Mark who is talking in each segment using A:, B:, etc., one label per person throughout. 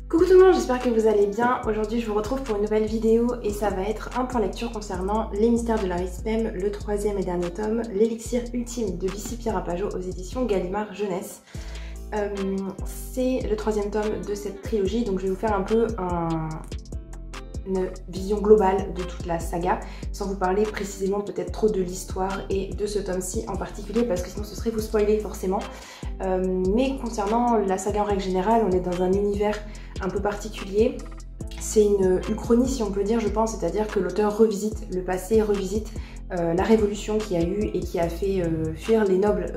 A: Coucou tout le monde, j'espère que vous allez bien. Aujourd'hui je vous retrouve pour une nouvelle vidéo et ça va être un point lecture concernant Les Mystères de Laris Pem, le troisième et dernier tome, l'élixir ultime de Lucie Pierre Apajot aux éditions Gallimard Jeunesse. C'est le troisième tome de cette trilogie, donc je vais vous faire un peu une vision globale de toute la saga, sans vous parler précisément peut-être trop de l'histoire et de ce tome-ci en particulier, parce que sinon ce serait vous spoiler forcément. Mais concernant la saga en règle générale, on est dans un univers un peu particulier. C'est une uchronie si on peut dire, je pense, c'est-à-dire que l'auteur revisite le passé, revisite la révolution qu'il y a eu et qui a fait fuir les nobles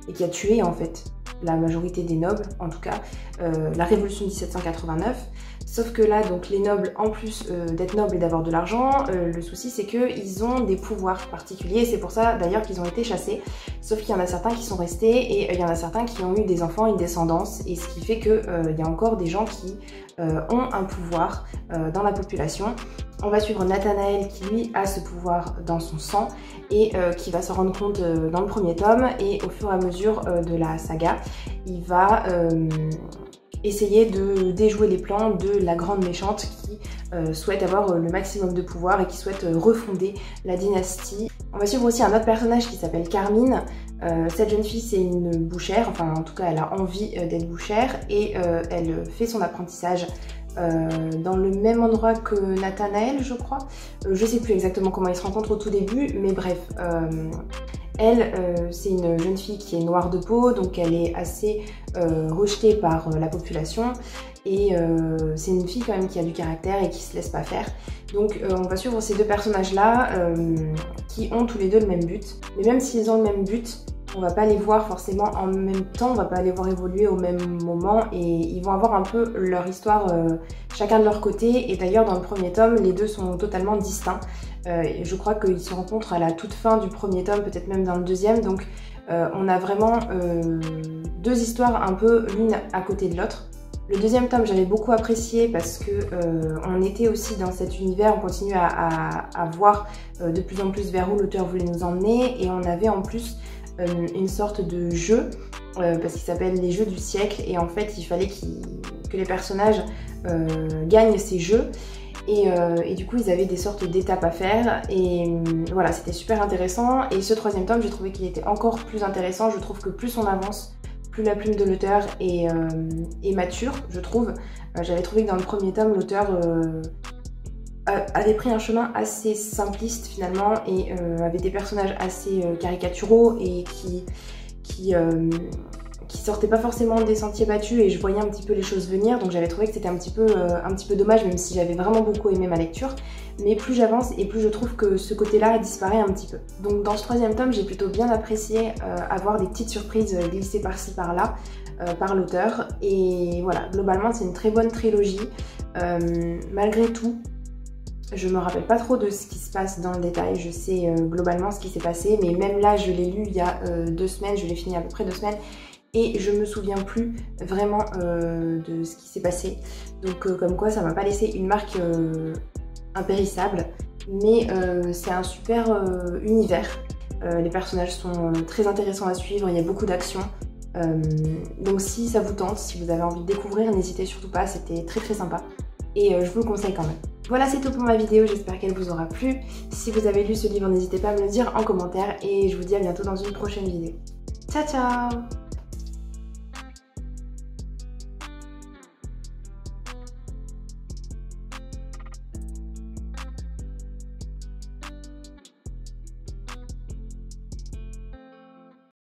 A: et qui a tué en fait la majorité des nobles, en tout cas la révolution de 1789. Sauf que là, donc les nobles, en plus d'être nobles et d'avoir de l'argent, le souci c'est qu'ils ont des pouvoirs particuliers, c'est pour ça d'ailleurs qu'ils ont été chassés. Sauf qu'il y en a certains qui sont restés et il y en a certains qui ont eu des enfants, une descendance, et ce qui fait qu'il y a encore des gens qui ont un pouvoir dans la population. On va suivre Nathanaël qui lui a ce pouvoir dans son sang et qui va se rendre compte dans le premier tome, et au fur et à mesure de la saga, il va essayer de déjouer les plans de la grande méchante qui souhaite avoir le maximum de pouvoir et qui souhaite refonder la dynastie. On va suivre aussi un autre personnage qui s'appelle Carmine. Cette jeune fille, c'est une bouchère, enfin en tout cas elle a envie d'être bouchère, et elle fait son apprentissage dans le même endroit que Nathanaël, je crois. Je sais plus exactement comment ils se rencontrent au tout début, mais bref. Elle, c'est une jeune fille qui est noire de peau, donc elle est assez rejetée par la population, et c'est une fille quand même qui a du caractère et qui se laisse pas faire. Donc on va suivre ces deux personnages-là qui ont tous les deux le même but, mais même s'ils ont le même but, on va pas les voir forcément en même temps, on va pas les voir évoluer au même moment, et ils vont avoir un peu leur histoire chacun de leur côté. Et d'ailleurs dans le premier tome, les deux sont totalement distincts. Je crois qu'ils se rencontrent à la toute fin du premier tome, peut-être même dans le deuxième, donc on a vraiment deux histoires un peu l'une à côté de l'autre. Le deuxième tome j'avais beaucoup apprécié parce que on était aussi dans cet univers, on continue à voir de plus en plus vers où l'auteur voulait nous emmener, et on avait en plus une sorte de jeu, parce qu'il s'appelle les jeux du siècle, et en fait il fallait que les personnages gagnent ces jeux, et du coup ils avaient des sortes d'étapes à faire, et voilà, c'était super intéressant. Et ce troisième tome, j'ai trouvé qu'il était encore plus intéressant. Je trouve que plus on avance, plus la plume de l'auteur est mature, je trouve. J'avais trouvé que dans le premier tome, l'auteur avait pris un chemin assez simpliste finalement, et avait des personnages assez caricaturaux et qui sortaient pas forcément des sentiers battus, et je voyais un petit peu les choses venir, donc j'avais trouvé que c'était un petit peu dommage, même si j'avais vraiment beaucoup aimé ma lecture. Mais plus j'avance et plus je trouve que ce côté-là disparaît un petit peu. Donc dans ce troisième tome, j'ai plutôt bien apprécié avoir des petites surprises glissées par-ci par-là par l'auteur, et voilà, globalement c'est une très bonne trilogie. Malgré tout, je me rappelle pas trop de ce qui se passe dans le détail, je sais globalement ce qui s'est passé, mais même là je l'ai lu il y a 2 semaines, je l'ai fini à peu près 2 semaines, et je me souviens plus vraiment de ce qui s'est passé. Donc comme quoi ça m'a pas laissé une marque impérissable, mais c'est un super univers. Les personnages sont très intéressants à suivre, il y a beaucoup d'action. Donc si ça vous tente, si vous avez envie de découvrir, n'hésitez surtout pas, c'était très très sympa, et je vous le conseille quand même. Voilà, c'est tout pour ma vidéo, j'espère qu'elle vous aura plu. Si vous avez lu ce livre, n'hésitez pas à me le dire en commentaire, et je vous dis à bientôt dans une prochaine vidéo. Ciao ciao!